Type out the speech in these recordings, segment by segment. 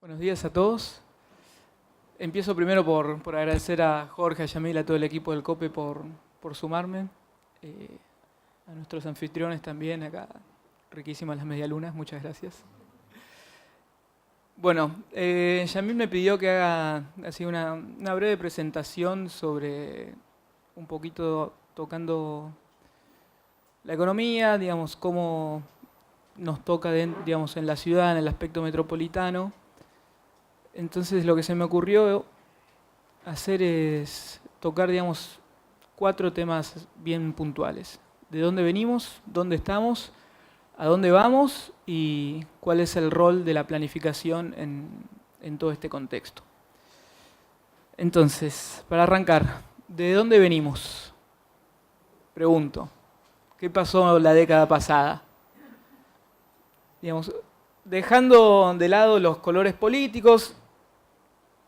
Buenos días a todos. Empiezo primero por agradecer a Jorge, a Yamil, a todo el equipo del COPE por sumarme. A nuestros anfitriones también, acá riquísimas las medialunas, muchas gracias. Bueno, Yamil me pidió que haga así una breve presentación sobre un poquito tocando la economía, digamos, cómo nos toca digamos, en la ciudad, en el aspecto metropolitano. Entonces lo que se me ocurrió hacer es tocar, digamos, 4 temas bien puntuales. De dónde venimos, dónde estamos, a dónde vamos y cuál es el rol de la planificación en todo este contexto. Entonces, para arrancar, ¿de dónde venimos? Pregunto, ¿qué pasó la década pasada? Digamos, dejando de lado los colores políticos,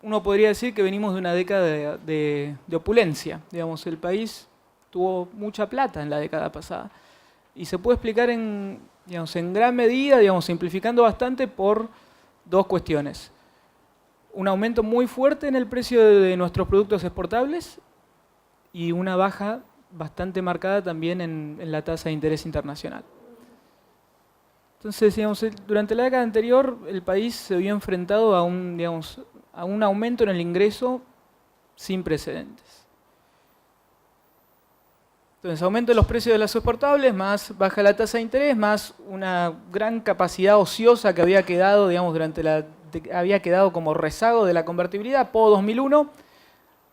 uno podría decir que venimos de una década de opulencia. Digamos, el país tuvo mucha plata en la década pasada. Y se puede explicar digamos, en gran medida, digamos, simplificando bastante, por 2 cuestiones. Un aumento muy fuerte en el precio de nuestros productos exportables y una baja bastante marcada también en la tasa de interés internacional. Entonces, digamos, durante la década anterior el país se vio enfrentado a un aumento en el ingreso sin precedentes. Entonces, aumento de los precios de las exportables, más baja la tasa de interés, más una gran capacidad ociosa que había quedado, digamos, había quedado como rezago de la convertibilidad post-2001,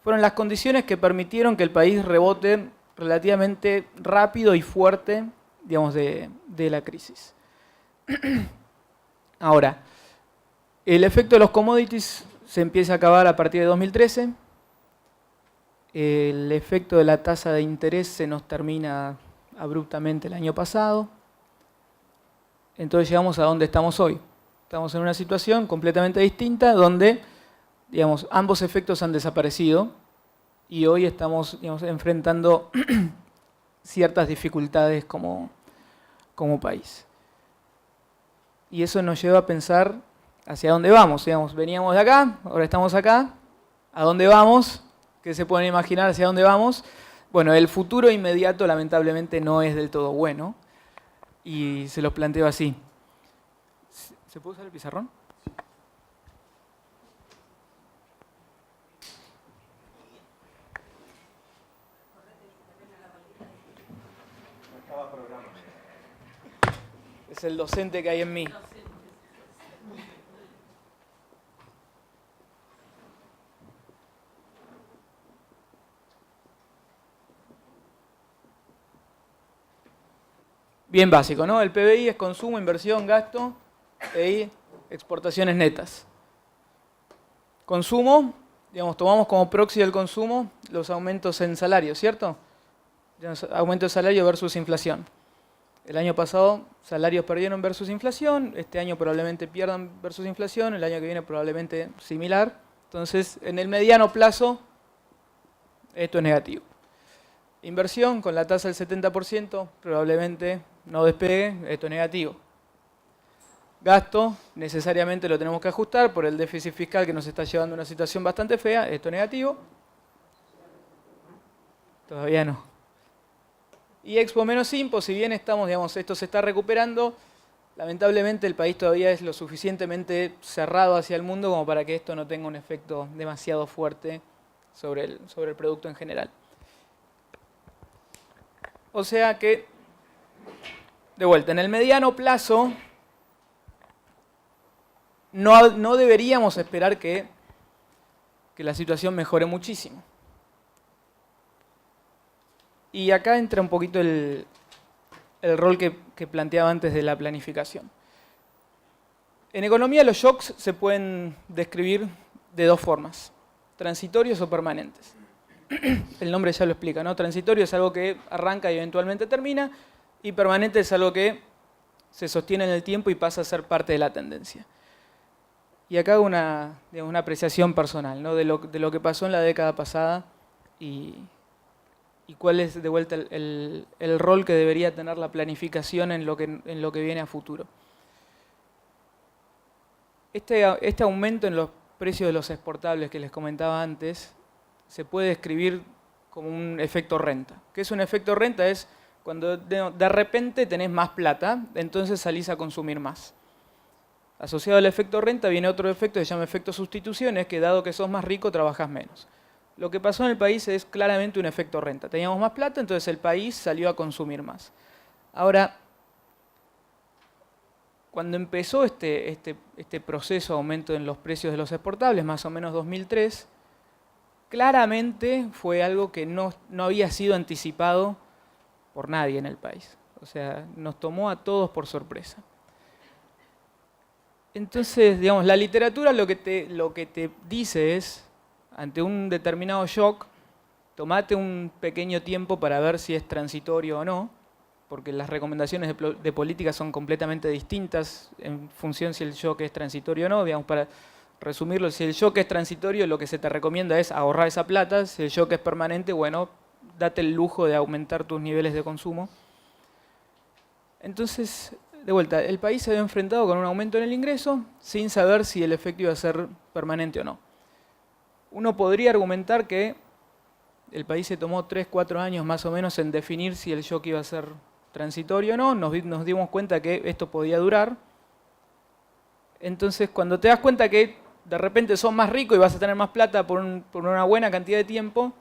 fueron las condiciones que permitieron que el país rebote relativamente rápido y fuerte, digamos, de la crisis. Ahora, el efecto de los commodities se empieza a acabar a partir de 2013. El efecto de la tasa de interés se nos termina abruptamente el año pasado. Entonces llegamos a donde estamos hoy. Estamos en una situación completamente distinta donde, digamos, ambos efectos han desaparecido y hoy estamos, digamos, enfrentando ciertas dificultades como país. Y eso nos lleva a pensar hacia dónde vamos. Digamos, veníamos de acá, ahora estamos acá. ¿A dónde vamos? ¿Qué se pueden imaginar hacia dónde vamos? Bueno, el futuro inmediato lamentablemente no es del todo bueno. Y se los planteo así. ¿Se puede usar el pizarrón? Es el docente que hay en mí. Bien básico, ¿no? El PBI es consumo, inversión, gasto y exportaciones netas. Consumo, digamos, tomamos como proxy del consumo los aumentos en salario, ¿cierto? Aumento de salario versus inflación. El año pasado salarios perdieron versus inflación, este año probablemente pierdan versus inflación, el año que viene probablemente similar. Entonces, en el mediano plazo, esto es negativo. Inversión con la tasa del 70%, probablemente no despegue, esto es negativo. Gasto, necesariamente lo tenemos que ajustar por el déficit fiscal que nos está llevando a una situación bastante fea, esto es negativo. Todavía no. Y Expo menos Impo, si bien estamos, digamos, esto se está recuperando, lamentablemente el país todavía es lo suficientemente cerrado hacia el mundo como para que esto no tenga un efecto demasiado fuerte sobre el producto en general. O sea que, de vuelta, en el mediano plazo no deberíamos esperar que la situación mejore muchísimo. Y acá entra un poquito el rol que planteaba antes de la planificación. En economía los shocks se pueden describir de 2 formas, transitorios o permanentes. El nombre ya lo explica, ¿no? Transitorio es algo que arranca y eventualmente termina, y permanente es algo que se sostiene en el tiempo y pasa a ser parte de la tendencia. Y acá hago una apreciación personal, ¿no? de lo que pasó en la década pasada y cuál es de vuelta el rol que debería tener la planificación en lo que viene a futuro. Este aumento en los precios de los exportables que les comentaba antes se puede describir como un efecto renta. ¿Qué es un efecto renta? Es cuando de repente tenés más plata, entonces salís a consumir más. Asociado al efecto renta viene otro efecto que se llama efecto sustitución, es que dado que sos más rico, trabajás menos. Lo que pasó en el país es claramente un efecto renta. Teníamos más plata, entonces el país salió a consumir más. Ahora, cuando empezó este proceso de aumento en los precios de los exportables, más o menos 2003, claramente fue algo que no había sido anticipado por nadie en el país. O sea, nos tomó a todos por sorpresa. Entonces, digamos, la literatura lo que te dice es, ante un determinado shock, tomate un pequeño tiempo para ver si es transitorio o no, porque las recomendaciones de política son completamente distintas en función si el shock es transitorio o no. Digamos, para resumirlo, si el shock es transitorio, lo que se te recomienda es ahorrar esa plata. Si el shock es permanente, bueno, date el lujo de aumentar tus niveles de consumo. Entonces, de vuelta, el país se había enfrentado con un aumento en el ingreso sin saber si el efecto iba a ser permanente o no. Uno podría argumentar que el país se tomó 3, 4 años más o menos en definir si el shock iba a ser transitorio o no. Nos dimos cuenta que esto podía durar. Entonces, cuando te das cuenta que de repente sos más rico y vas a tener más plata por una buena cantidad de tiempo,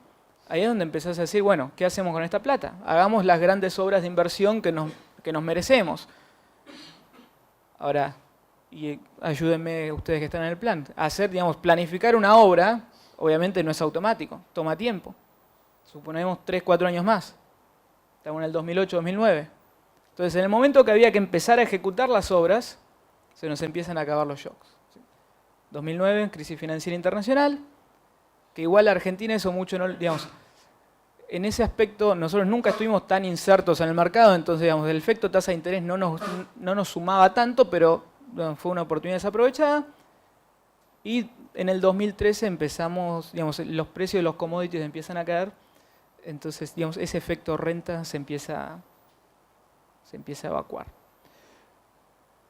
ahí es donde empezás a decir, bueno, ¿qué hacemos con esta plata? Hagamos las grandes obras de inversión que nos merecemos. Ahora, y ayúdenme ustedes que están en el plan, planificar una obra, obviamente no es automático, toma tiempo. Suponemos 3, 4 años más. Estamos en el 2008, 2009. Entonces, en el momento que había que empezar a ejecutar las obras, se nos empiezan a acabar los shocks. 2009, crisis financiera internacional, que igual Argentina eso mucho no, digamos, en ese aspecto nosotros nunca estuvimos tan insertos en el mercado, entonces digamos, el efecto tasa de interés no nos sumaba tanto, pero bueno, fue una oportunidad desaprovechada. Y en el 2013 empezamos, digamos, los precios de los commodities empiezan a caer, entonces digamos, ese efecto renta se empieza a evacuar.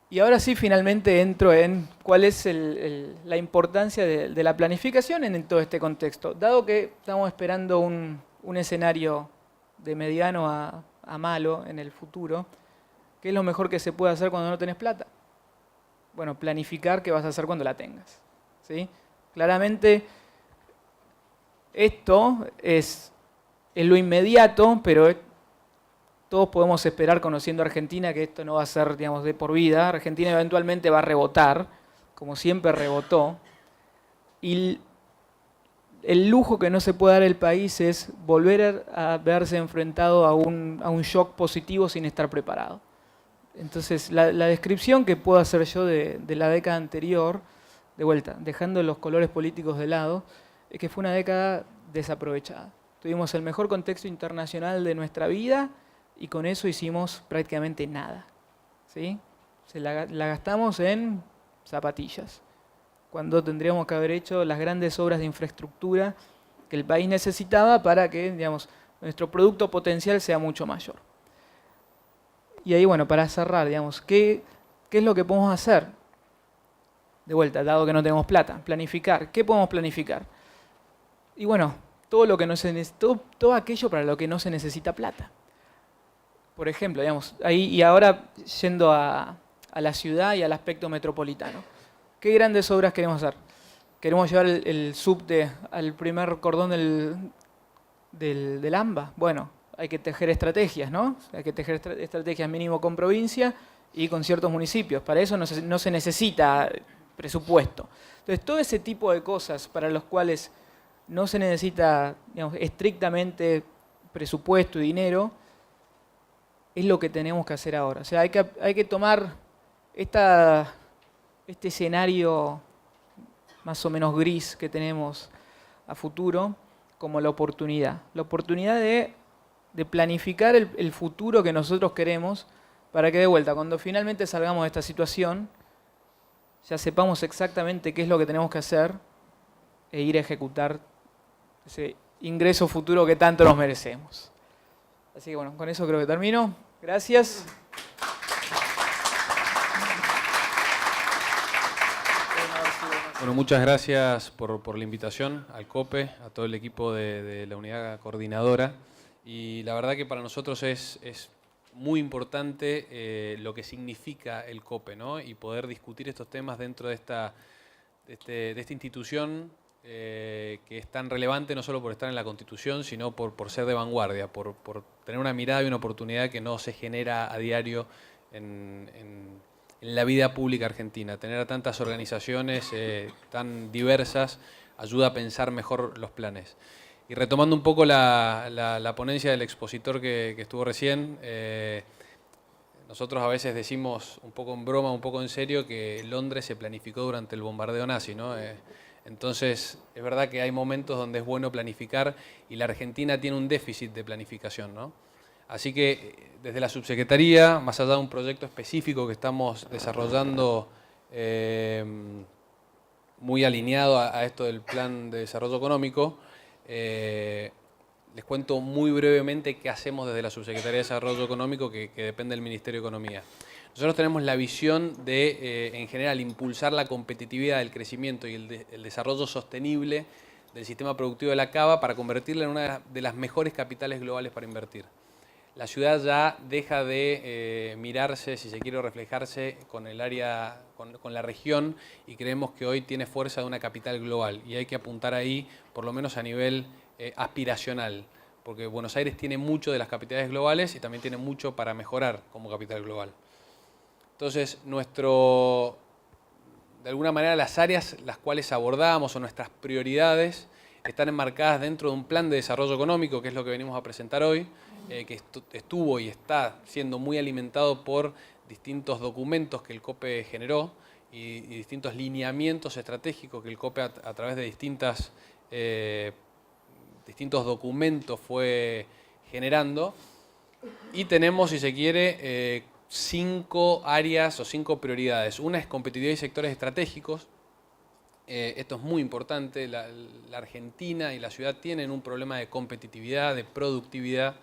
Y ahora sí, finalmente entro en cuál es la importancia de la planificación en todo este contexto. Dado que estamos esperando un escenario de mediano a malo en el futuro, ¿qué es lo mejor que se puede hacer cuando no tenés plata? Bueno, planificar qué vas a hacer cuando la tengas. ¿Sí? Claramente, esto es lo inmediato, pero todos podemos esperar, conociendo a Argentina, que esto no va a ser, digamos, de por vida. Argentina eventualmente va a rebotar, como siempre rebotó. Y el lujo que no se puede dar el país es volver a verse enfrentado a un shock positivo sin estar preparado. Entonces, la descripción que puedo hacer yo de la década anterior, de vuelta, dejando los colores políticos de lado, es que fue una década desaprovechada. Tuvimos el mejor contexto internacional de nuestra vida y con eso hicimos prácticamente nada. ¿Sí? La gastamos en zapatillas, cuando tendríamos que haber hecho las grandes obras de infraestructura que el país necesitaba para que, digamos, nuestro producto potencial sea mucho mayor. Y ahí, bueno, para cerrar, digamos, ¿qué es lo que podemos hacer? De vuelta, dado que no tenemos plata, planificar. ¿Qué podemos planificar? Y bueno, todo aquello para lo que no se necesita plata. Por ejemplo, digamos, ahí y ahora yendo a la ciudad y al aspecto metropolitano. ¿Qué grandes obras queremos hacer? ¿Queremos llevar el subte al primer cordón del AMBA? Bueno, hay que tejer estrategias, ¿no? Hay que tejer estrategias mínimo con provincia y con ciertos municipios. Para eso no se necesita presupuesto. Entonces, todo ese tipo de cosas para los cuales no se necesita, digamos, estrictamente presupuesto y dinero, es lo que tenemos que hacer ahora. O sea, hay que tomar este escenario más o menos gris que tenemos a futuro como la oportunidad. La oportunidad de planificar el futuro que nosotros queremos para que de vuelta, cuando finalmente salgamos de esta situación, ya sepamos exactamente qué es lo que tenemos que hacer e ir a ejecutar ese ingreso futuro que tanto nos merecemos. Así que bueno, con eso creo que termino. Gracias. Bueno, muchas gracias por la invitación al COPE, a todo el equipo de la unidad coordinadora. Y la verdad que para nosotros es muy importante lo que significa el COPE, ¿no? Y poder discutir estos temas dentro de esta institución que es tan relevante no solo por estar en la Constitución, sino por ser de vanguardia, por tener una mirada y una oportunidad que no se genera a diario en la vida pública argentina. Tener a tantas organizaciones tan diversas ayuda a pensar mejor los planes. Y retomando un poco la ponencia del expositor que estuvo recién, nosotros a veces decimos un poco en broma, un poco en serio, que Londres se planificó durante el bombardeo nazi, ¿no? Entonces, es verdad que hay momentos donde es bueno planificar y la Argentina tiene un déficit de planificación, ¿no? Así que desde la subsecretaría, más allá de un proyecto específico que estamos desarrollando muy alineado a esto del Plan de Desarrollo Económico, les cuento muy brevemente qué hacemos desde la Subsecretaría de Desarrollo Económico, que depende del Ministerio de Economía. Nosotros tenemos la visión de, en general, impulsar la competitividad, el crecimiento y el desarrollo sostenible del sistema productivo de la Cava para convertirla en una de las mejores capitales globales para invertir. La ciudad ya deja de mirarse, si se quiere, reflejarse con el área, con la región, y creemos que hoy tiene fuerza de una capital global y hay que apuntar ahí, por lo menos a nivel aspiracional, porque Buenos Aires tiene mucho de las capitales globales y también tiene mucho para mejorar como capital global. Entonces, de alguna manera las áreas las cuales abordamos o nuestras prioridades están enmarcadas dentro de un plan de desarrollo económico, que es lo que venimos a presentar hoy, que estuvo y está siendo muy alimentado por distintos documentos que el COPE generó y distintos lineamientos estratégicos que el COPE a través de distintos documentos fue generando. Y tenemos, si se quiere, 5 áreas o 5 prioridades. Una es competitividad y sectores estratégicos. Esto es muy importante. La Argentina y la ciudad tienen un problema de competitividad, de productividad,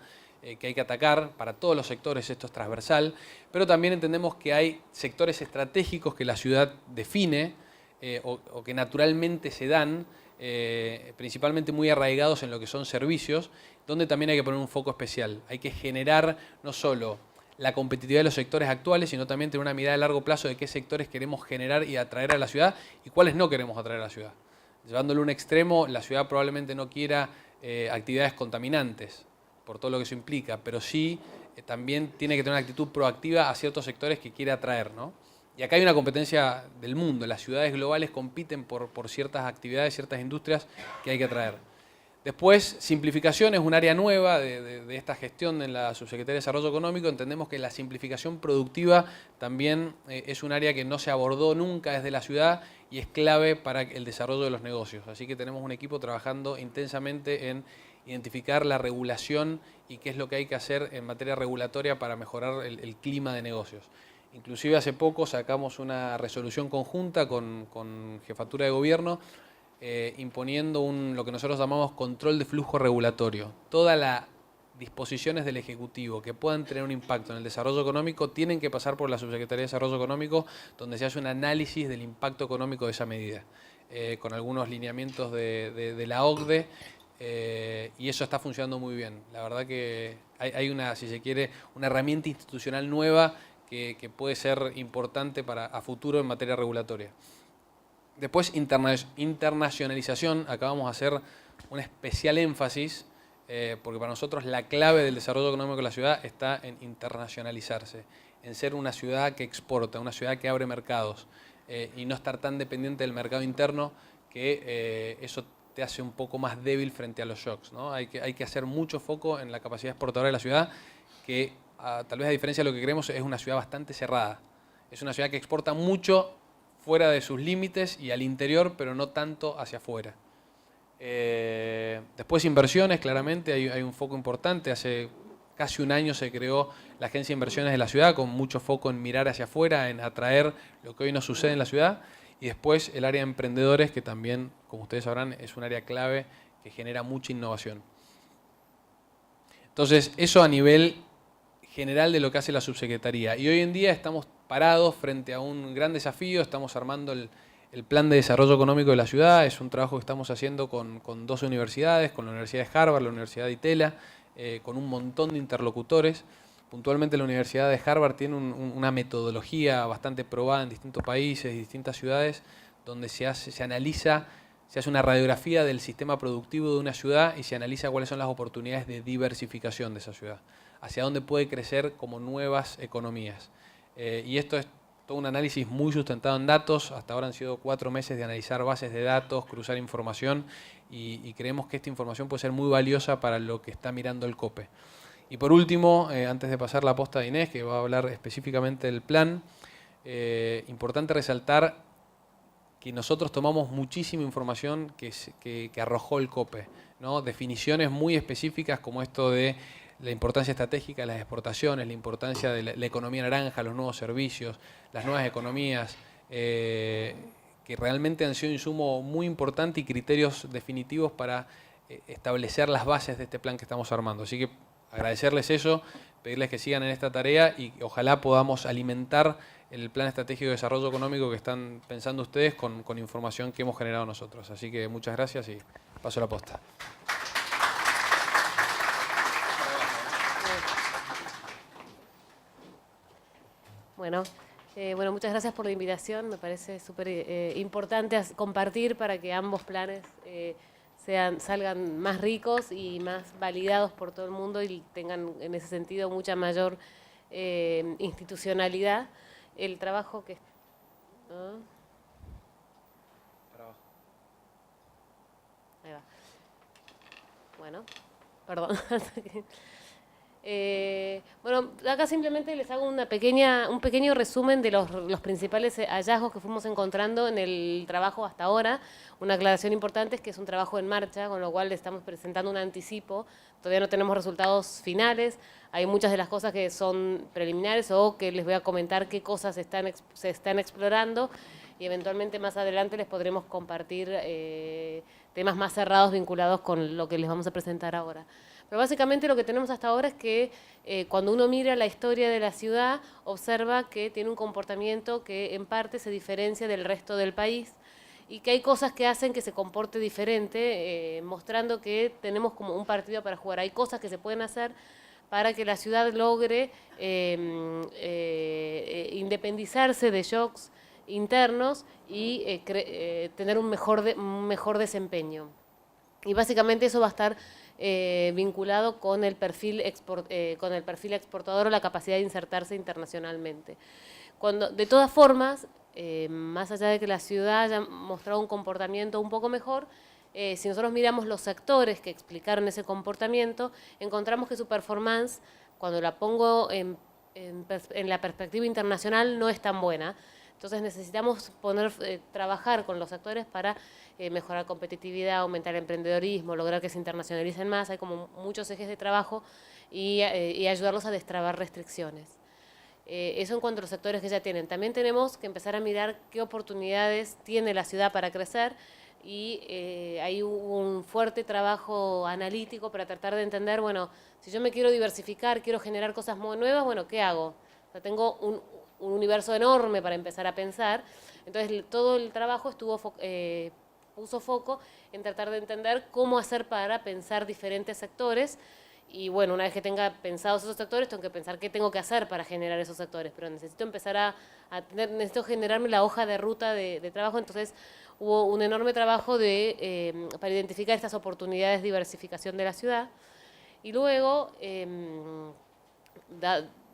que hay que atacar para todos los sectores. Esto es transversal. Pero también entendemos que hay sectores estratégicos que la ciudad define o que naturalmente se dan, principalmente muy arraigados en lo que son servicios, donde también hay que poner un foco especial. Hay que generar no solo la competitividad de los sectores actuales, sino también tener una mirada a largo plazo de qué sectores queremos generar y atraer a la ciudad y cuáles no queremos atraer a la ciudad. Llevándolo a un extremo, la ciudad probablemente no quiera actividades contaminantes, por todo lo que eso implica, pero sí también tiene que tener una actitud proactiva a ciertos sectores que quiere atraer, ¿no? Y acá hay una competencia del mundo. Las ciudades globales compiten por ciertas actividades, ciertas industrias que hay que atraer. Después, simplificación es un área nueva de esta gestión en la Subsecretaría de Desarrollo Económico. Entendemos que la simplificación productiva también es un área que no se abordó nunca desde la ciudad y es clave para el desarrollo de los negocios. Así que tenemos un equipo trabajando intensamente en identificar la regulación y qué es lo que hay que hacer en materia regulatoria para mejorar el clima de negocios. Inclusive hace poco sacamos una resolución conjunta con Jefatura de Gobierno imponiendo lo que nosotros llamamos control de flujo regulatorio. Todas las disposiciones del Ejecutivo que puedan tener un impacto en el desarrollo económico tienen que pasar por la Subsecretaría de Desarrollo Económico, donde se hace un análisis del impacto económico de esa medida, con algunos lineamientos de la OCDE, y eso está funcionando muy bien. La verdad que hay una, si se quiere, una herramienta institucional nueva que puede ser importante a futuro en materia regulatoria. Después, internacionalización. Acá vamos a hacer un especial énfasis, porque para nosotros la clave del desarrollo económico de la ciudad está en internacionalizarse, en ser una ciudad que exporta, una ciudad que abre mercados, y no estar tan dependiente del mercado interno, que eso te hace un poco más débil frente a los shocks, ¿no? Hay que hacer mucho foco en la capacidad exportadora de la ciudad, que tal vez a diferencia de lo que creemos es una ciudad bastante cerrada. Es una ciudad que exporta mucho fuera de sus límites y al interior, pero no tanto hacia afuera. Después inversiones, claramente hay un foco importante. Hace casi un año se creó la Agencia de Inversiones de la ciudad, con mucho foco en mirar hacia afuera, en atraer lo que hoy no sucede en la ciudad. Y después el área de emprendedores, que también, como ustedes sabrán, es un área clave que genera mucha innovación. Entonces, eso a nivel general de lo que hace la subsecretaría. Y hoy en día estamos parados frente a un gran desafío. Estamos armando el el plan de desarrollo económico de la ciudad. Es un trabajo que estamos haciendo con 12 universidades, con la Universidad de Harvard, la Universidad de Itela, con un montón de interlocutores. Puntualmente la Universidad de Harvard tiene una metodología bastante probada en distintos países y distintas ciudades, donde se analiza, se hace una radiografía del sistema productivo de una ciudad y se analiza cuáles son las oportunidades de diversificación de esa ciudad, hacia dónde puede crecer como nuevas economías. Y esto es todo un análisis muy sustentado en datos. Hasta ahora han sido 4 meses de analizar bases de datos, cruzar información, y creemos que esta información puede ser muy valiosa para lo que está mirando el COPE. Y por último, antes de pasar la posta a Inés, que va a hablar específicamente del plan, importante resaltar que nosotros tomamos muchísima información que arrojó el COPE, ¿no? Definiciones muy específicas como esto de la importancia estratégica de las exportaciones, la importancia de la economía naranja, los nuevos servicios, las nuevas economías, que realmente han sido un insumo muy importante y criterios definitivos para establecer las bases de este plan que estamos armando. Así que agradecerles eso, pedirles que sigan en esta tarea y ojalá podamos alimentar el plan estratégico de desarrollo económico que están pensando ustedes con información que hemos generado nosotros. Así que muchas gracias y paso la posta. Bueno, muchas gracias por la invitación. Me parece súper importante compartir para que ambos planes salgan más ricos y más validados por todo el mundo y tengan en ese sentido mucha mayor institucionalidad. El trabajo que... ¿no? Ahí va. Bueno, perdón. Bueno, acá simplemente les hago un pequeño resumen de los principales hallazgos que fuimos encontrando en el trabajo hasta ahora. Una aclaración importante es que es un trabajo en marcha, con lo cual le estamos presentando un anticipo. Todavía no tenemos resultados finales. Hay muchas de las cosas que son preliminares o que les voy a comentar qué cosas se están explorando y eventualmente más adelante les podremos compartir temas más cerrados vinculados con lo que les vamos a presentar ahora. Pero básicamente lo que tenemos hasta ahora es que cuando uno mira la historia de la ciudad, observa que tiene un comportamiento que en parte se diferencia del resto del país y que hay cosas que hacen que se comporte diferente, mostrando que tenemos como un partido para jugar. Hay cosas que se pueden hacer para que la ciudad logre independizarse de shocks internos y tener un mejor desempeño. Y básicamente eso va a estar vinculado con el perfil exportador o la capacidad de insertarse internacionalmente. De todas formas, más allá de que la ciudad haya mostrado un comportamiento un poco mejor, si nosotros miramos los sectores que explicaron ese comportamiento, encontramos que su performance, cuando la pongo en la perspectiva internacional, no es tan buena. Entonces necesitamos trabajar con los sectores para mejorar competitividad, aumentar el emprendedorismo, lograr que se internacionalicen más. Hay como muchos ejes de trabajo y ayudarlos a destrabar restricciones. Eso en cuanto a los sectores que ya tienen. También tenemos que empezar a mirar qué oportunidades tiene la ciudad para crecer y hay un fuerte trabajo analítico para tratar de entender, bueno, si yo me quiero diversificar, quiero generar cosas muy nuevas, bueno, ¿qué hago? O sea, tengo un universo enorme para empezar a pensar. Entonces todo el trabajo puso foco en tratar de entender cómo hacer para pensar diferentes sectores. Y bueno, una vez que tenga pensados esos sectores, tengo que pensar qué tengo que hacer para generar esos sectores. Pero necesito empezar necesito generarme la hoja de ruta de trabajo. Entonces hubo un enorme trabajo para identificar estas oportunidades de diversificación de la ciudad. Y luego,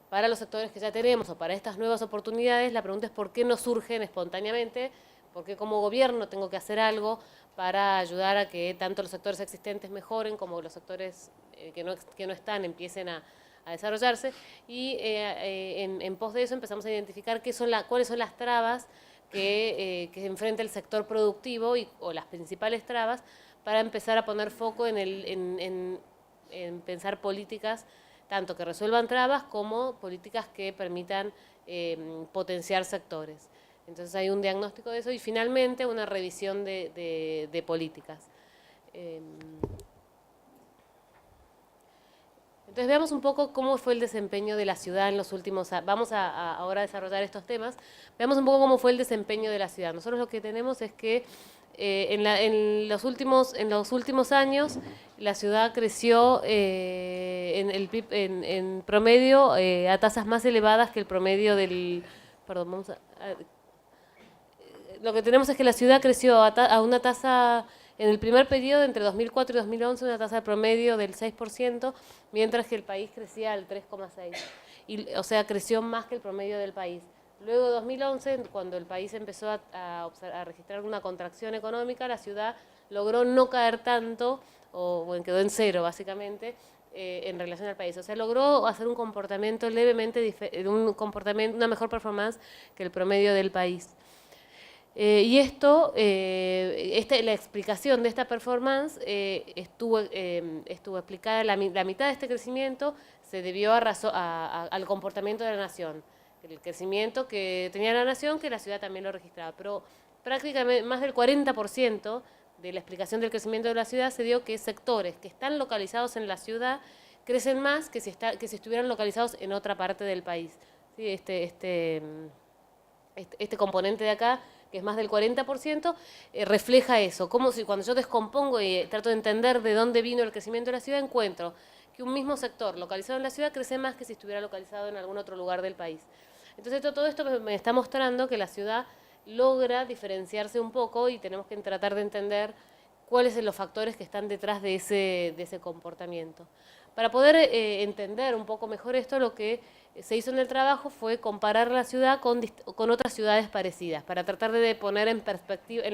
para los sectores que ya tenemos o para estas nuevas oportunidades, la pregunta es por qué no surgen espontáneamente, por qué como gobierno tengo que hacer algo para ayudar a que tanto los sectores existentes mejoren como los sectores que no están empiecen a desarrollarse. Y en pos de eso empezamos a identificar cuáles son las trabas que enfrenta el sector productivo o las principales trabas para empezar a poner foco en pensar políticas tanto que resuelvan trabas como políticas que permitan potenciar sectores. Entonces hay un diagnóstico de eso y finalmente una revisión de políticas. Entonces Entonces veamos un poco cómo fue el desempeño de la ciudad en los últimos años. Vamos ahora a desarrollar estos temas. Veamos un poco cómo fue el desempeño de la ciudad. Nosotros lo que tenemos es que en los últimos años la ciudad creció en el PIB en promedio a tasas más elevadas que el promedio del... Perdón, lo que tenemos es que la ciudad creció a una tasa, en el primer periodo, entre 2004 y 2011, una tasa de promedio del 6%, mientras que el país crecía al 3,6%. O sea, creció más que el promedio del país. Luego de 2011, cuando el país empezó a registrar una contracción económica, la ciudad logró no caer tanto, o quedó en cero, básicamente, en relación al país. O sea, logró hacer un comportamiento levemente una mejor performance que el promedio del país. Y la explicación de esta performance estuvo explicada, la mitad de este crecimiento se debió al comportamiento de la nación, el crecimiento que tenía la nación, que la ciudad también lo registraba, pero prácticamente más del 40% de la explicación del crecimiento de la ciudad se dio que sectores que están localizados en la ciudad crecen más que si estuvieran localizados en otra parte del país. ¿Sí? Este componente de acá, que es más del 40%, refleja eso. Como si cuando yo descompongo y trato de entender de dónde vino el crecimiento de la ciudad, encuentro que un mismo sector localizado en la ciudad crece más que si estuviera localizado en algún otro lugar del país. Entonces todo esto me está mostrando que la ciudad logra diferenciarse un poco y tenemos que tratar de entender cuáles son los factores que están detrás de ese comportamiento. Para poder entender un poco mejor esto, lo que se hizo en el trabajo fue comparar la ciudad con otras ciudades parecidas, para tratar de poner en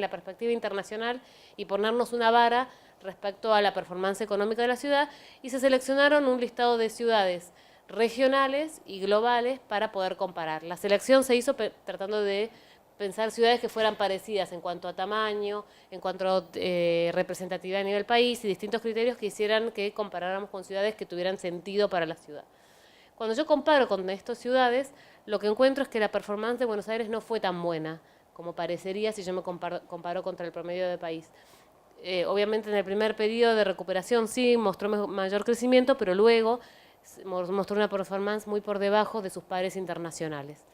la perspectiva internacional y ponernos una vara respecto a la performance económica de la ciudad, y se seleccionaron un listado de ciudades regionales y globales para poder comparar. La selección se hizo tratando de pensar ciudades que fueran parecidas en cuanto a tamaño, en cuanto a representatividad a nivel país y distintos criterios que hicieran que comparáramos con ciudades que tuvieran sentido para la ciudad. Cuando yo comparo con estas ciudades, lo que encuentro es que la performance de Buenos Aires no fue tan buena como parecería si yo me comparo contra el promedio del país. Obviamente en el primer periodo de recuperación sí mostró mayor crecimiento, pero luego mostró una performance muy por debajo de sus pares internacionales.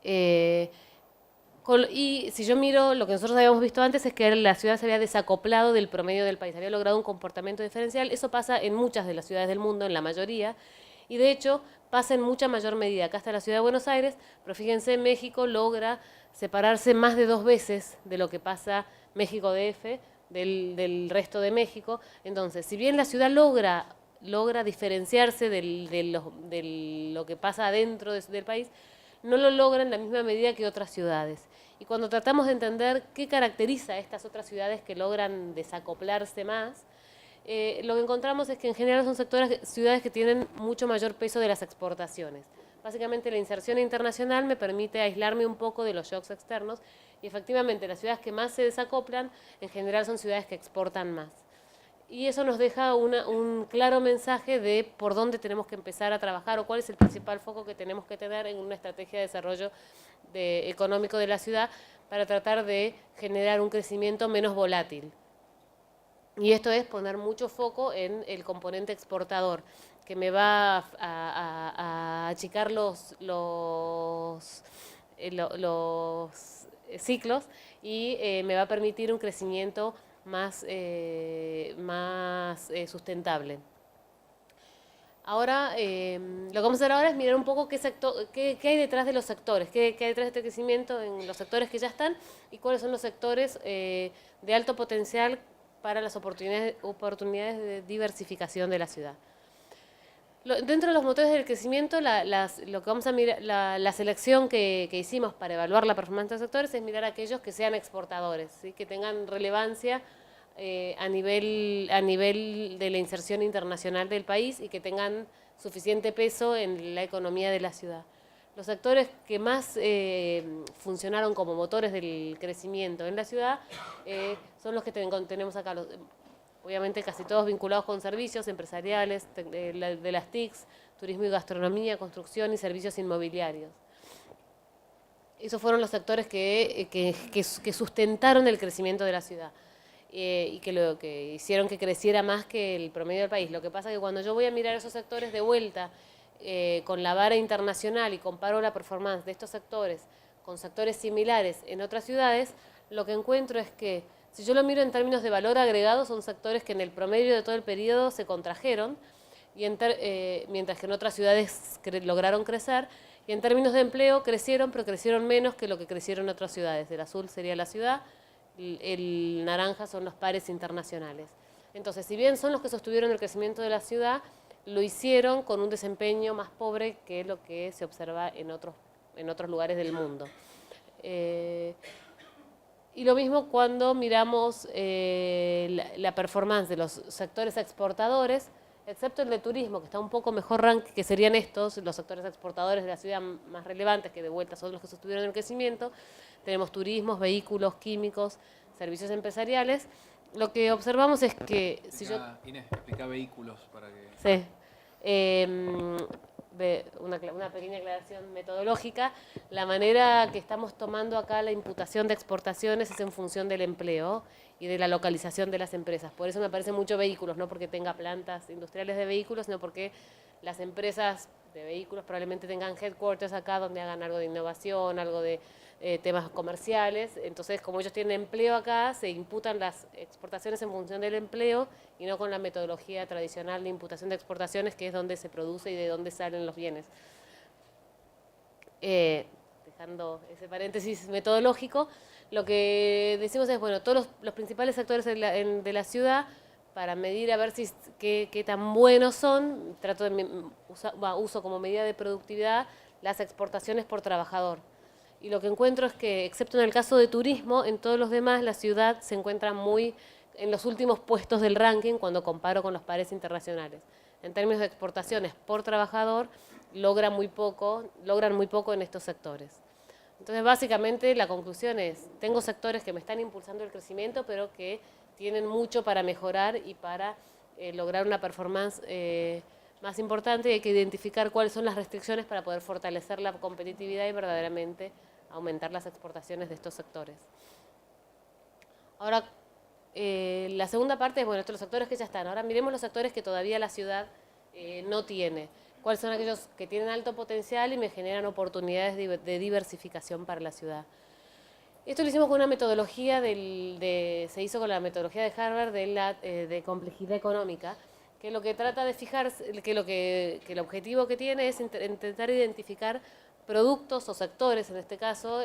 Y si yo miro, lo que nosotros habíamos visto antes es que la ciudad se había desacoplado del promedio del país, había logrado un comportamiento diferencial. Eso pasa en muchas de las ciudades del mundo, en la mayoría, y de hecho pasa en mucha mayor medida. Acá está la ciudad de Buenos Aires, pero fíjense, México logra separarse más de 2 veces de lo que pasa México DF del resto de México. Entonces, si bien la ciudad logra diferenciarse de lo que pasa adentro del país, no lo logra en la misma medida que otras ciudades. Y cuando tratamos de entender qué caracteriza a estas otras ciudades que logran desacoplarse más, lo que encontramos es que en general son ciudades que tienen mucho mayor peso de las exportaciones. Básicamente la inserción internacional me permite aislarme un poco de los shocks externos y efectivamente las ciudades que más se desacoplan en general son ciudades que exportan más. Y eso nos deja un claro mensaje de por dónde tenemos que empezar a trabajar o cuál es el principal foco que tenemos que tener en una estrategia de desarrollo económico de la ciudad para tratar de generar un crecimiento menos volátil. Y esto es poner mucho foco en el componente exportador, que me va a achicar los ciclos y me va a permitir un crecimiento más sustentable. Ahora, lo que vamos a hacer ahora es mirar un poco qué hay detrás de los sectores, qué hay detrás de este crecimiento en los sectores que ya están y cuáles son los sectores de alto potencial para las oportunidades de diversificación de la ciudad. Dentro de los motores del crecimiento, lo que vamos a mirar, la selección que hicimos para evaluar la performance de los sectores es mirar aquellos que sean exportadores, ¿sí? Que tengan relevancia a nivel de la inserción internacional del país y que tengan suficiente peso en la economía de la ciudad. Los sectores que más funcionaron como motores del crecimiento en la ciudad son los que tenemos acá. Obviamente casi todos vinculados con servicios empresariales, de las TICs, turismo y gastronomía, construcción y servicios inmobiliarios. Esos fueron los sectores que sustentaron el crecimiento de la ciudad. y que lo que hicieron que creciera más que el promedio del país. Lo que pasa es que cuando yo voy a mirar esos sectores de vuelta con la vara internacional y comparo la performance de estos sectores con sectores similares en otras ciudades, lo que encuentro es que si yo lo miro en términos de valor agregado, son sectores que en el promedio de todo el periodo se contrajeron, y mientras que en otras ciudades lograron crecer, y en términos de empleo crecieron, pero crecieron menos que lo que crecieron en otras ciudades. El azul sería la ciudad, el naranja son los pares internacionales. Entonces, si bien son los que sostuvieron el crecimiento de la ciudad, lo hicieron con un desempeño más pobre que lo que se observa en otros lugares del mundo. Y lo mismo cuando miramos la performance de los sectores exportadores, excepto el de turismo, que está un poco mejor rank, que serían estos, los sectores exportadores de la ciudad más relevantes, que de vuelta son los que sostuvieron el crecimiento. Tenemos turismos, vehículos, químicos, servicios empresariales. Lo que observamos es que... Inés, explica vehículos para que... Sí. Una pequeña aclaración metodológica. La manera que estamos tomando acá la imputación de exportaciones es en función del empleo y de la localización de las empresas. Por eso me aparecen muchos vehículos, no porque tenga plantas industriales de vehículos, sino porque las empresas de vehículos probablemente tengan headquarters acá donde hagan algo de innovación, algo de temas comerciales. Entonces, como ellos tienen empleo acá, se imputan las exportaciones en función del empleo y no con la metodología tradicional de imputación de exportaciones, que es donde se produce y de dónde salen los bienes. Dejando ese paréntesis metodológico, lo que decimos es, bueno, todos los principales sectores de la ciudad, para medir a ver qué tan buenos son, uso como medida de productividad las exportaciones por trabajador. Y lo que encuentro es que, excepto en el caso de turismo, en todos los demás la ciudad se encuentra muy en los últimos puestos del ranking cuando comparo con los pares internacionales. En términos de exportaciones por trabajador, logran muy poco en estos sectores. Entonces, básicamente, la conclusión es, tengo sectores que me están impulsando el crecimiento, pero que tienen mucho para mejorar y para lograr una performance más importante, y hay que identificar cuáles son las restricciones para poder fortalecer la competitividad y verdaderamente aumentar las exportaciones de estos sectores. Ahora, la segunda parte es, bueno, estos los sectores que ya están. Ahora miremos los sectores que todavía la ciudad no tiene. ¿Cuáles son aquellos que tienen alto potencial y me generan oportunidades de diversificación para la ciudad? Esto lo hicimos con una metodología, se hizo con la metodología de Harvard de complejidad económica, que lo que trata de fijarse, que el objetivo que tiene es intentar identificar productos o sectores, en este caso,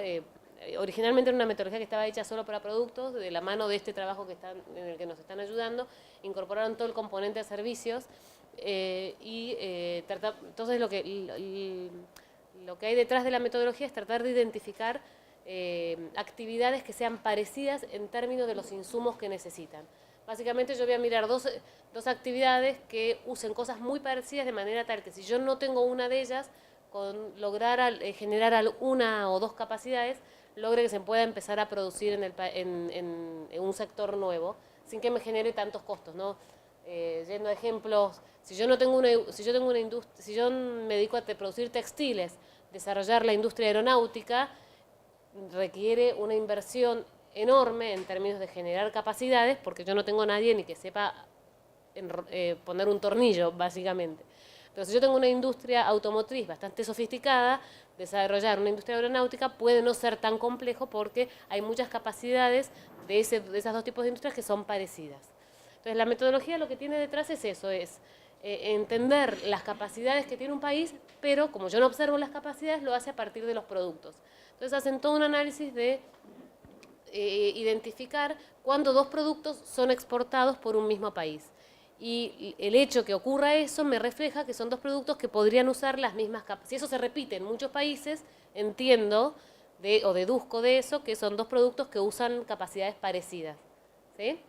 originalmente era una metodología que estaba hecha solo para productos, de la mano de este trabajo en el que nos están ayudando, incorporaron todo el componente de servicios, entonces lo que hay detrás de la metodología es tratar de identificar actividades que sean parecidas en términos de los insumos que necesitan. Básicamente yo voy a mirar dos actividades que usen cosas muy parecidas, de manera tal que si yo no tengo una de ellas, con lograr generar una o dos capacidades, logre que se pueda empezar a producir en un sector nuevo, sin que me genere tantos costos, ¿no? Yendo a ejemplos, si yo me dedico a producir textiles, desarrollar la industria aeronáutica requiere una inversión enorme en términos de generar capacidades, porque yo no tengo nadie ni que sepa poner un tornillo, básicamente. Pero si yo tengo una industria automotriz bastante sofisticada, desarrollar una industria aeronáutica puede no ser tan complejo porque hay muchas capacidades de esos dos tipos de industrias que son parecidas. Entonces, la metodología lo que tiene detrás es eso, entender las capacidades que tiene un país, pero como yo no observo las capacidades, lo hace a partir de los productos. Entonces, hacen todo un análisis de identificar cuándo dos productos son exportados por un mismo país. Y el hecho que ocurra eso me refleja que son dos productos que podrían usar las mismas capacidades. Si eso se repite en muchos países, entiendo o deduzco de eso que son dos productos que usan capacidades parecidas, ¿sí?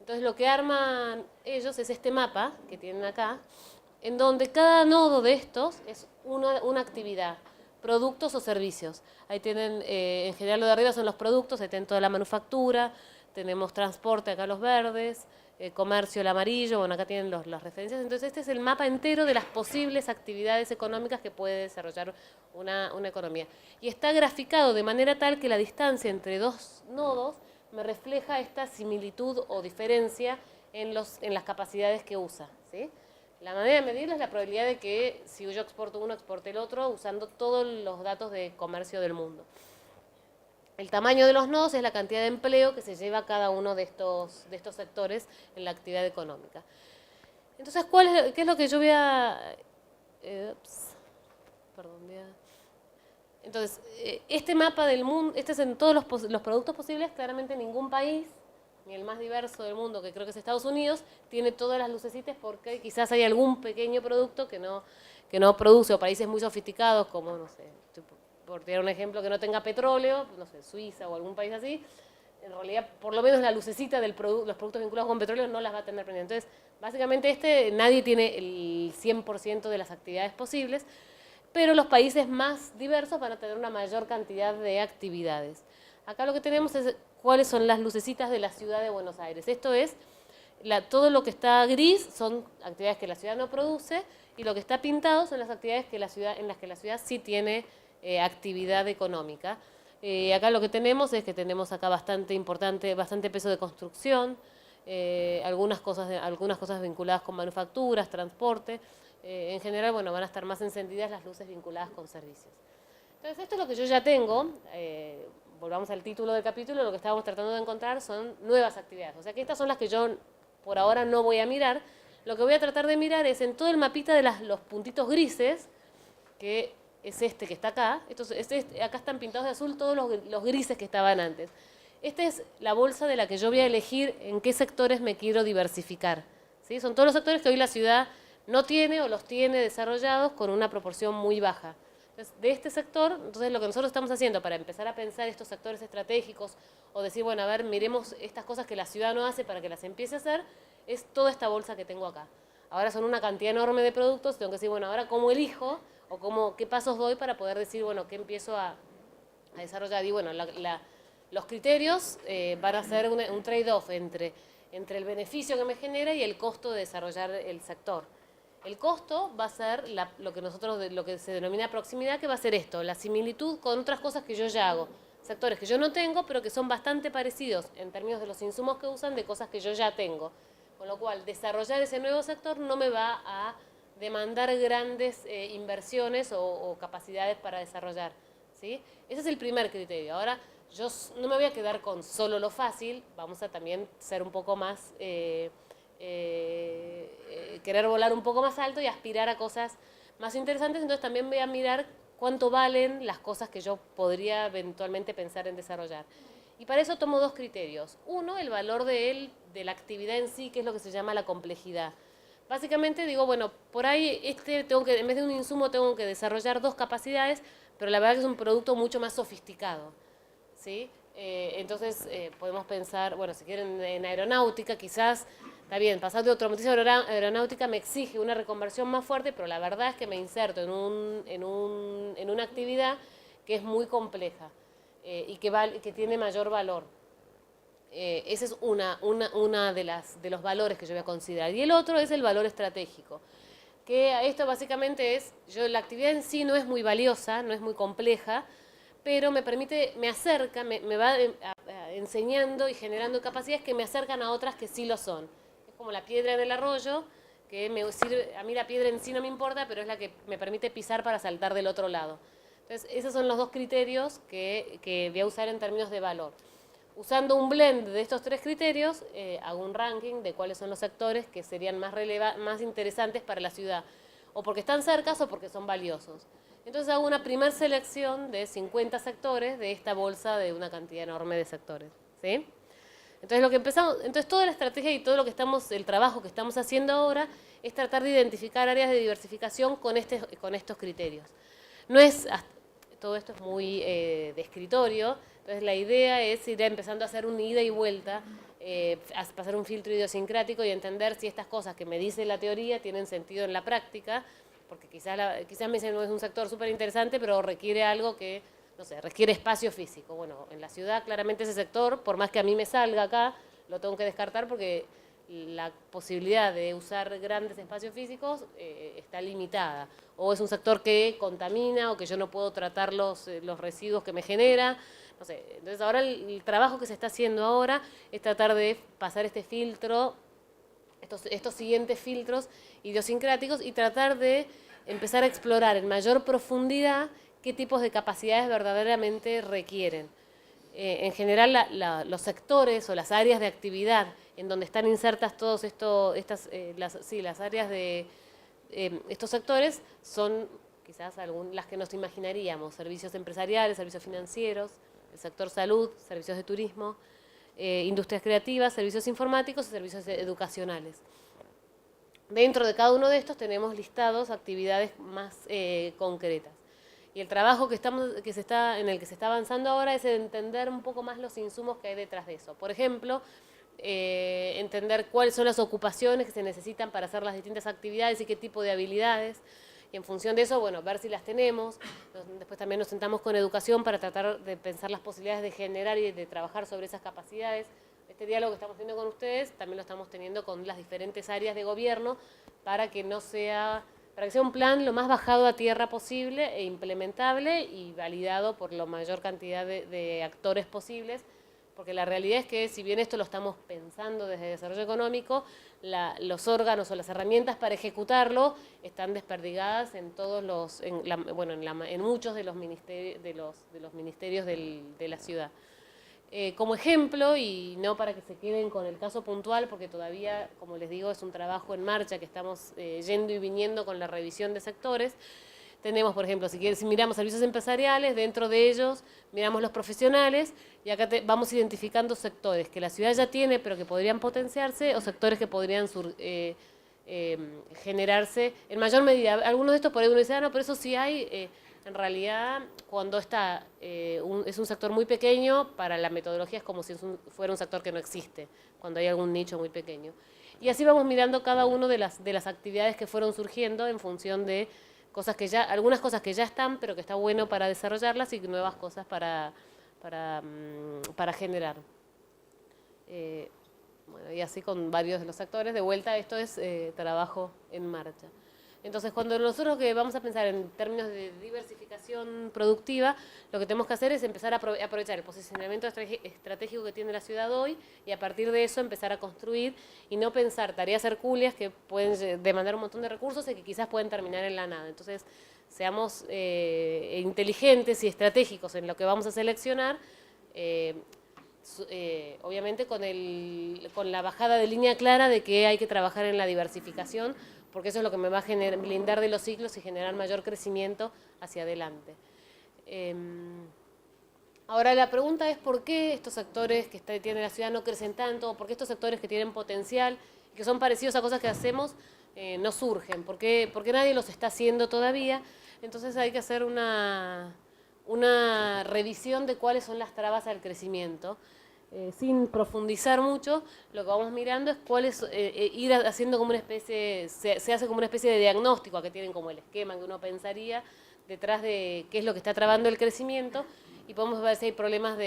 Entonces lo que arman ellos es este mapa que tienen acá, en donde cada nodo de estos es una actividad, productos o servicios. Ahí tienen, en general lo de arriba son los productos, ahí tienen toda la manufactura, tenemos transporte acá los verdes, comercio el amarillo, bueno, acá tienen las referencias. Entonces este es el mapa entero de las posibles actividades económicas que puede desarrollar una economía. Y está graficado de manera tal que la distancia entre dos nodos me refleja esta similitud o diferencia en las capacidades que usa, ¿sí? La manera de medirlo es la probabilidad de que si yo exporto uno, exporte el otro, usando todos los datos de comercio del mundo. El tamaño de los nodos es la cantidad de empleo que se lleva cada uno de estos sectores en la actividad económica. Entonces, ¿qué es lo que yo voy a...? Entonces, este mapa del mundo, este es en todos los productos posibles, claramente ningún país, ni el más diverso del mundo, que creo que es Estados Unidos, tiene todas las lucecitas porque quizás hay algún pequeño producto que no produce, o países muy sofisticados como, no sé, por tirar un ejemplo, que no tenga petróleo, no sé, Suiza o algún país así, en realidad, por lo menos la lucecita de los productos vinculados con petróleo no las va a tener prendida. Entonces, básicamente nadie tiene el 100% de las actividades posibles, pero los países más diversos van a tener una mayor cantidad de actividades. Acá lo que tenemos es cuáles son las lucecitas de la ciudad de Buenos Aires. Esto es, todo lo que está gris son actividades que la ciudad no produce, y lo que está pintado son las actividades en las que la ciudad sí tiene actividad económica. Acá lo que tenemos es que tenemos acá bastante peso de construcción, algunas cosas vinculadas con manufacturas, transporte. En general, bueno, van a estar más encendidas las luces vinculadas con servicios. Entonces, esto es lo que yo ya tengo. Volvamos al título del capítulo, lo que estábamos tratando de encontrar son nuevas actividades. O sea que estas son las que yo por ahora no voy a mirar. Lo que voy a tratar de mirar es en todo el mapita de los puntitos grises, que es este que está acá. Acá están pintados de azul todos los grises que estaban antes. Esta es la bolsa de la que yo voy a elegir en qué sectores me quiero diversificar, ¿sí? Son todos los sectores que hoy la ciudad no tiene o los tiene desarrollados con una proporción muy baja. Entonces, de este sector, entonces lo que nosotros estamos haciendo para empezar a pensar estos sectores estratégicos o decir, bueno, a ver, miremos estas cosas que la ciudad no hace para que las empiece a hacer, es toda esta bolsa que tengo acá. Ahora son una cantidad enorme de productos, tengo que decir, bueno, ahora cómo elijo o qué pasos doy para poder decir, bueno, qué empiezo a desarrollar. Y bueno, los criterios van a ser un trade-off entre el beneficio que me genera y el costo de desarrollar el sector. El costo va a ser lo que se denomina proximidad, que va a ser esto, la similitud con otras cosas que yo ya hago. Sectores que yo no tengo, pero que son bastante parecidos en términos de los insumos que usan de cosas que yo ya tengo. Con lo cual, desarrollar ese nuevo sector no me va a demandar grandes inversiones o capacidades para desarrollar, ¿sí? Ese es el primer criterio. Ahora, yo no me voy a quedar con solo lo fácil, vamos a también ser un poco más... querer volar un poco más alto y aspirar a cosas más interesantes, entonces también voy a mirar cuánto valen las cosas que yo podría eventualmente pensar en desarrollar. Y para eso tomo dos criterios. Uno, el valor de la actividad en sí, que es lo que se llama la complejidad. Básicamente digo, bueno, por ahí en vez de un insumo tengo que desarrollar dos capacidades, pero la verdad que es un producto mucho más sofisticado, ¿sí? Entonces podemos pensar, bueno, si quieren en aeronáutica, quizás, está bien, pasar de automatización a aeronáutica me exige una reconversión más fuerte, pero la verdad es que me inserto en una actividad que es muy compleja y que tiene mayor valor. Ese es una de los valores que yo voy a considerar. Y el otro es el valor estratégico, que esto básicamente es, la actividad en sí no es muy valiosa, no es muy compleja, pero me acerca, me va enseñando y generando capacidades que me acercan a otras que sí lo son. Es como la piedra del arroyo, que a mí la piedra en sí no me importa, pero es la que me permite pisar para saltar del otro lado. Entonces, esos son los dos criterios que voy a usar en términos de valor. Usando un blend de estos tres criterios, hago un ranking de cuáles son los sectores que serían más interesantes para la ciudad, o porque están cerca o porque son valiosos. Entonces hago una primer selección de 50 sectores de esta bolsa de una cantidad enorme de sectores, ¿sí? Entonces toda la estrategia y todo el trabajo que estamos haciendo ahora es tratar de identificar áreas de diversificación con estos criterios. Todo esto es muy de escritorio, entonces la idea es ir empezando a hacer una ida y vuelta, a pasar un filtro idiosincrático y entender si estas cosas que me dice la teoría tienen sentido en la práctica, porque quizás me dicen no es un sector súper interesante, pero requiere algo que, no sé, requiere espacio físico. Bueno, en la ciudad claramente ese sector, por más que a mí me salga acá, lo tengo que descartar porque la posibilidad de usar grandes espacios físicos está limitada. O es un sector que contamina o que yo no puedo tratar los residuos que me genera. no sé. Entonces ahora el trabajo que se está haciendo ahora es tratar de pasar este filtro, estos siguientes filtros idiosincráticos y tratar de empezar a explorar en mayor profundidad qué tipos de capacidades verdaderamente requieren. En general, los sectores o las áreas de actividad en donde están insertas todos las áreas de estos sectores son quizás las que nos imaginaríamos: servicios empresariales, servicios financieros, el sector salud, servicios de turismo, industrias creativas, servicios informáticos y servicios educacionales. Dentro de cada uno de estos tenemos listados actividades más concretas. Y el trabajo en el que se está avanzando ahora es entender un poco más los insumos que hay detrás de eso. Por ejemplo, entender cuáles son las ocupaciones que se necesitan para hacer las distintas actividades y qué tipo de habilidades. Y en función de eso, bueno, ver si las tenemos. Después también nos sentamos con educación para tratar de pensar las posibilidades de generar y de trabajar sobre esas capacidades. Este diálogo que estamos teniendo con ustedes también lo estamos teniendo con las diferentes áreas de gobierno para que sea un plan lo más bajado a tierra posible e implementable y validado por la mayor cantidad de actores posibles, porque la realidad es que si bien esto lo estamos pensando desde desarrollo económico, los órganos o las herramientas para ejecutarlo están desperdigadas en muchos de los ministerios de la ciudad. Como ejemplo, y no para que se queden con el caso puntual, porque todavía, como les digo, es un trabajo en marcha que estamos yendo y viniendo con la revisión de sectores. Tenemos, por ejemplo, si miramos servicios empresariales, dentro de ellos miramos los profesionales y acá vamos identificando sectores que la ciudad ya tiene pero que podrían potenciarse o sectores que podrían generarse en mayor medida. Algunos de estos por ahí uno dice, no, pero eso sí hay. En realidad, cuando es un sector muy pequeño, para la metodología es como si fuera un sector que no existe, cuando hay algún nicho muy pequeño. Y así vamos mirando cada una de las actividades que fueron surgiendo en función de algunas cosas que ya están, pero que está bueno para desarrollarlas y nuevas cosas para generar. Y así con varios de los sectores. De vuelta, esto es trabajo en marcha. Entonces, cuando nosotros que vamos a pensar en términos de diversificación productiva, lo que tenemos que hacer es empezar a aprovechar el posicionamiento estratégico que tiene la ciudad hoy y a partir de eso empezar a construir y no pensar tareas hercúleas que pueden demandar un montón de recursos y que quizás pueden terminar en la nada. Entonces, seamos inteligentes y estratégicos en lo que vamos a seleccionar, obviamente con la bajada de línea clara de que hay que trabajar en la diversificación, porque eso es lo que me va a blindar de los ciclos y generar mayor crecimiento hacia adelante. Ahora la pregunta es por qué estos sectores que tiene la ciudad no crecen tanto, por qué estos sectores que tienen potencial, que son parecidos a cosas que hacemos, no surgen, por qué nadie los está haciendo todavía. Entonces hay que hacer una revisión de cuáles son las trabas al crecimiento. Sin profundizar mucho, lo que vamos mirando es ir haciendo como una especie, se hace como una especie de diagnóstico, a que tienen como el esquema que uno pensaría detrás de qué es lo que está trabando el crecimiento, y podemos ver si hay problemas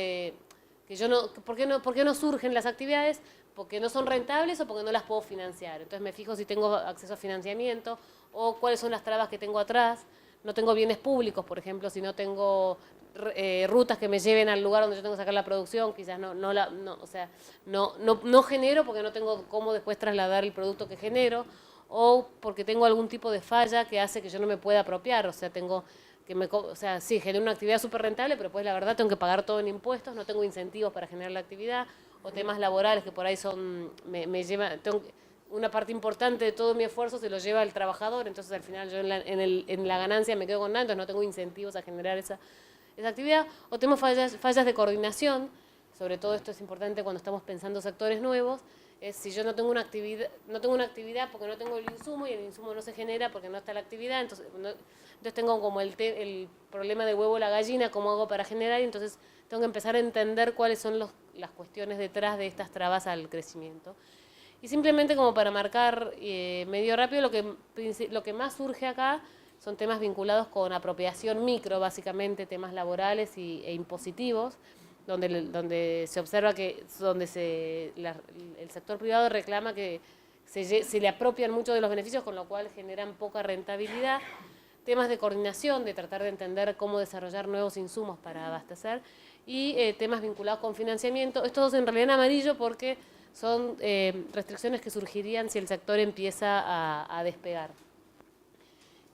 ¿por qué no surgen las actividades? Porque no son rentables o porque no las puedo financiar. Entonces me fijo si tengo acceso a financiamiento o cuáles son las trabas que tengo atrás. No tengo bienes públicos, por ejemplo, si no tengo rutas que me lleven al lugar donde yo tengo que sacar la producción, quizás no genero porque no tengo cómo después trasladar el producto que genero, o porque tengo algún tipo de falla que hace que yo no me pueda apropiar, sí, genero una actividad súper rentable, pero pues la verdad tengo que pagar todo en impuestos, no tengo incentivos para generar la actividad, o temas laborales que por ahí una parte importante de todo mi esfuerzo se lo lleva el trabajador, entonces al final yo en la ganancia me quedo con nada, entonces no tengo incentivos a generar esa actividad, o tenemos fallas de coordinación. Sobre todo esto es importante cuando estamos pensando sectores nuevos, es si yo no tengo una actividad porque no tengo el insumo y el insumo no se genera porque no está la actividad, entonces tengo como el problema de huevo o la gallina, cómo hago para generar, y entonces tengo que empezar a entender cuáles son las cuestiones detrás de estas trabas al crecimiento. Y simplemente como para marcar medio rápido, lo que más surge acá son temas vinculados con apropiación micro, básicamente temas laborales e impositivos, donde se observa que el sector privado reclama que se le apropian mucho de los beneficios, con lo cual generan poca rentabilidad. Temas de coordinación, de tratar de entender cómo desarrollar nuevos insumos para abastecer, y temas vinculados con financiamiento. Estos dos en realidad en amarillo porque son restricciones que surgirían si el sector empieza a despegar.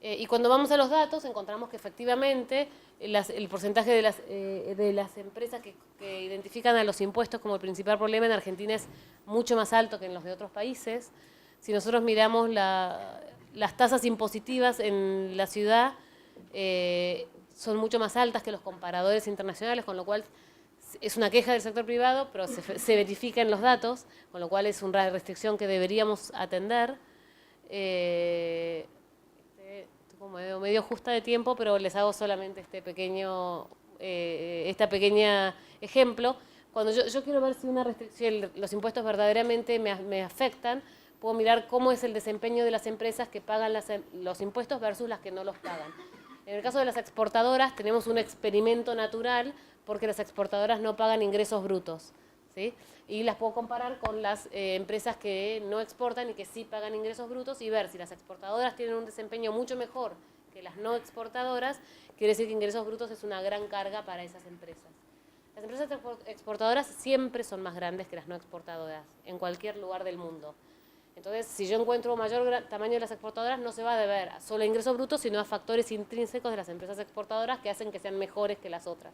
Y cuando vamos a los datos encontramos que efectivamente el porcentaje de las empresas que identifican a los impuestos como el principal problema en Argentina es mucho más alto que en los de otros países. Si nosotros miramos las tasas impositivas en la ciudad, son mucho más altas que los comparadores internacionales, con lo cual es una queja del sector privado, pero se verifica en los datos, con lo cual es una restricción que deberíamos atender. Estoy como medio justa de tiempo, pero les hago solamente este pequeño ejemplo. Cuando yo quiero ver si una restricción, los impuestos verdaderamente me afectan, puedo mirar cómo es el desempeño de las empresas que pagan los impuestos versus las que no los pagan. En el caso de las exportadoras tenemos un experimento natural porque las exportadoras no pagan ingresos brutos, ¿sí? Y las puedo comparar con las empresas que no exportan y que sí pagan ingresos brutos y ver si las exportadoras tienen un desempeño mucho mejor que las no exportadoras, quiere decir que ingresos brutos es una gran carga para esas empresas. Las empresas exportadoras siempre son más grandes que las no exportadoras, en cualquier lugar del mundo. Entonces, si yo encuentro un mayor tamaño de las exportadoras, no se va a deber solo a ingresos brutos, sino a factores intrínsecos de las empresas exportadoras que hacen que sean mejores que las otras.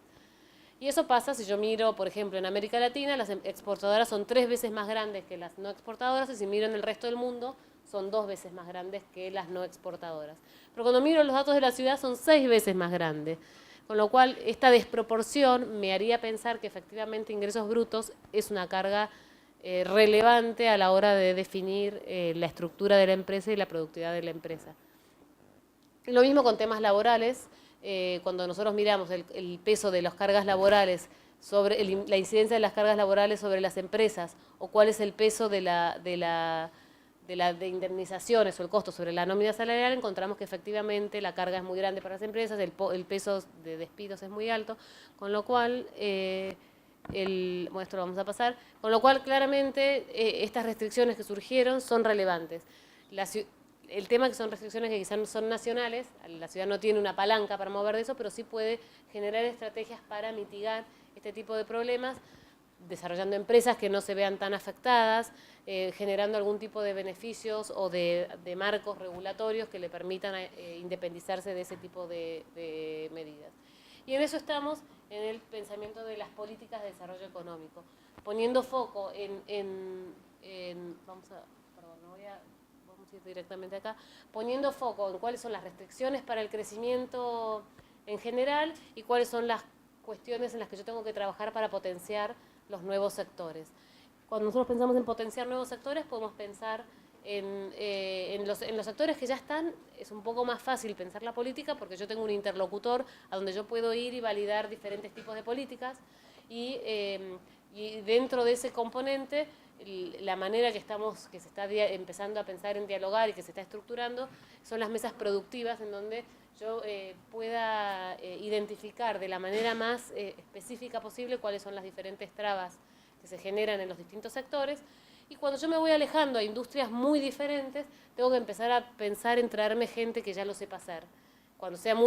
Y eso pasa si yo miro, por ejemplo, en América Latina, las exportadoras son 3 veces más grandes que las no exportadoras, y si miro en el resto del mundo, son 2 veces más grandes que las no exportadoras. Pero cuando miro los datos de la ciudad, son 6 veces más grandes. Con lo cual, esta desproporción me haría pensar que efectivamente ingresos brutos es una carga relevante a la hora de definir la estructura de la empresa y la productividad de la empresa. Lo mismo con temas laborales, cuando nosotros miramos el peso de las cargas laborales sobre la incidencia de las cargas laborales sobre las empresas, o cuál es el peso de indemnizaciones o el costo sobre la nómina salarial, encontramos que efectivamente la carga es muy grande para las empresas, el peso de despidos es muy alto, con lo cual bueno, esto lo vamos a pasar, con lo cual claramente estas restricciones que surgieron son relevantes. El tema que son restricciones que quizás no son nacionales, la ciudad no tiene una palanca para mover de eso, pero sí puede generar estrategias para mitigar este tipo de problemas, desarrollando empresas que no se vean tan afectadas, generando algún tipo de beneficios o de marcos regulatorios que le permitan independizarse de ese tipo de medidas. Y en eso estamos en el pensamiento de las políticas de desarrollo económico, poniendo foco vamos a ir directamente acá, poniendo foco en cuáles son las restricciones para el crecimiento en general y cuáles son las cuestiones en las que yo tengo que trabajar para potenciar los nuevos sectores. Cuando nosotros pensamos en potenciar nuevos sectores, podemos pensar en los sectores que ya están. Es un poco más fácil pensar la política porque yo tengo un interlocutor a donde yo puedo ir y validar diferentes tipos de políticas y dentro de ese componente la manera que se está empezando a pensar en dialogar y que se está estructurando son las mesas productivas en donde yo pueda identificar de la manera más específica posible cuáles son las diferentes trabas que se generan en los distintos sectores. Y cuando yo me voy alejando a industrias muy diferentes, tengo que empezar a pensar en traerme gente que ya lo sepa hacer. Cuando sea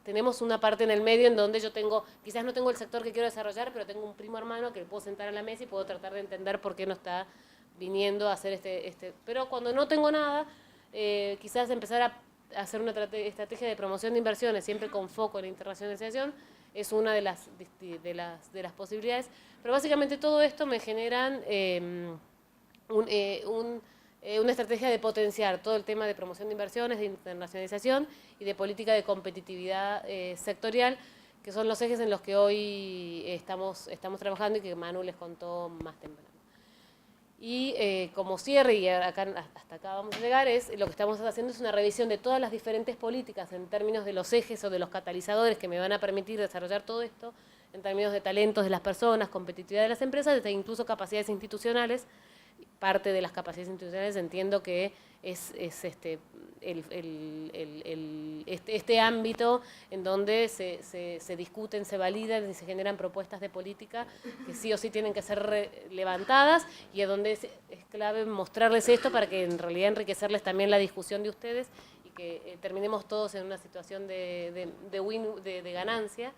tenemos una parte en el medio en donde yo quizás no tengo el sector que quiero desarrollar, pero tengo un primo hermano que le puedo sentar a la mesa y puedo tratar de entender por qué no está viniendo a hacer Pero cuando no tengo nada, quizás empezar a hacer una estrategia de promoción de inversiones, siempre con foco en la internacionalización, es una de las posibilidades. Pero básicamente todo esto me generan una estrategia de potenciar todo el tema de promoción de inversiones, de internacionalización y de política de competitividad sectorial, que son los ejes en los que hoy estamos trabajando y que Manu les contó más temprano. Y como cierre, y hasta acá vamos a llegar, lo que estamos haciendo es una revisión de todas las diferentes políticas en términos de los ejes o de los catalizadores que me van a permitir desarrollar todo esto, en términos de talentos de las personas, competitividad de las empresas, e incluso capacidades institucionales. Parte de las capacidades institucionales entiendo que es este ámbito en donde se discuten, se validan y se generan propuestas de política que sí o sí tienen que ser levantadas, y es donde es clave mostrarles esto para que en realidad enriquecerles también la discusión de ustedes y que terminemos todos en una situación de ganancia.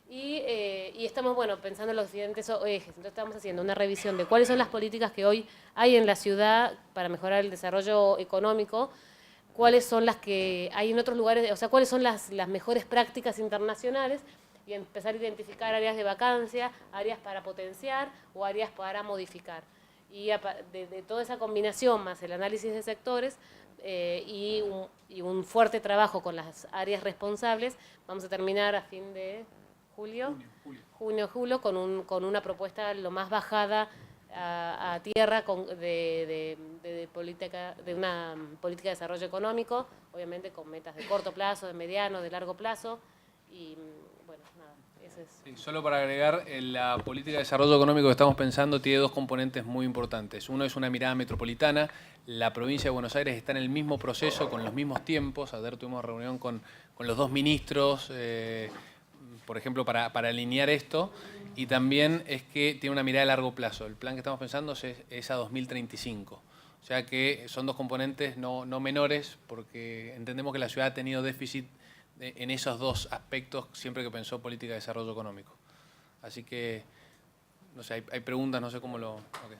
Y estamos, bueno, pensando en los siguientes ejes. Entonces estamos haciendo una revisión de cuáles son las políticas que hoy hay en la ciudad para mejorar el desarrollo económico, cuáles son las que hay en otros lugares, o sea, cuáles son las mejores prácticas internacionales, y empezar a identificar áreas de vacancia, áreas para potenciar o áreas para modificar. Y de toda esa combinación más el análisis de sectores y un fuerte trabajo con las áreas responsables, vamos a terminar a fin de junio, con una propuesta lo más bajada a tierra de una política de desarrollo económico, obviamente con metas de corto plazo, de mediano, de largo plazo. Y bueno, nada, ese es. Sí, solo para agregar, la política de desarrollo económico que estamos pensando tiene dos componentes muy importantes. Uno es una mirada metropolitana. La provincia de Buenos Aires está en el mismo proceso, con los mismos tiempos. Ayer tuvimos reunión con los dos ministros, por ejemplo, para alinear esto. Y también es que tiene una mirada de largo plazo. El plan que estamos pensando es a 2035. O sea que son dos componentes no menores, porque entendemos que la ciudad ha tenido déficit en esos dos aspectos siempre que pensó política de desarrollo económico. Así que, no sé, hay preguntas, no sé cómo lo... Okay.